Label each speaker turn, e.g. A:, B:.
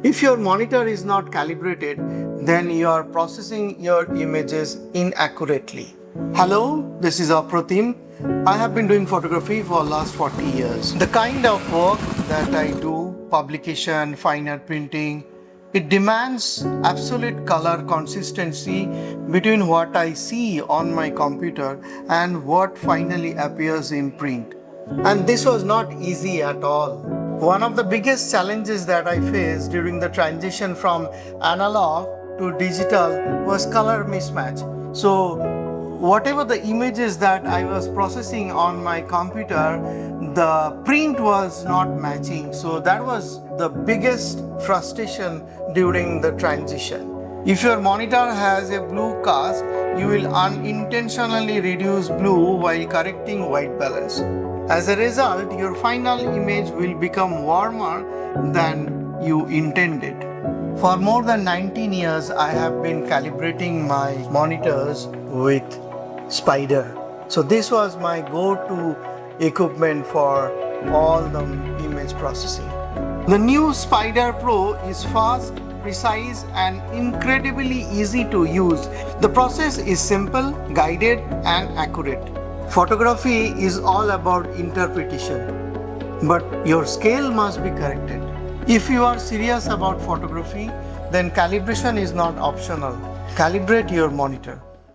A: If your monitor is not calibrated, then you are processing your images inaccurately. Hello, this is Apratim. I have been doing photography for last 40 years. The kind of work that I do, publication, fine art printing, it demands absolute color consistency between what I see on my computer and what finally appears in print. And this was not easy at all. One of the biggest challenges that I faced during the transition from analog to digital was color mismatch. So whatever the images that I was processing on my computer, the print was not matching. So that was the biggest frustration during the transition. If your monitor has a blue cast, you will unintentionally reduce blue while correcting white balance. As a result, your final image will become warmer than you intended. For more than 19 years, I have been calibrating my monitors with Spyder. So this was my go-to equipment for all the image processing. The new SpyderPRO is fast, precise and incredibly easy to use. The process is simple, guided and accurate. Photography is all about interpretation, but your scale must be corrected. If you are serious about photography, then calibration is not optional. Calibrate your monitor.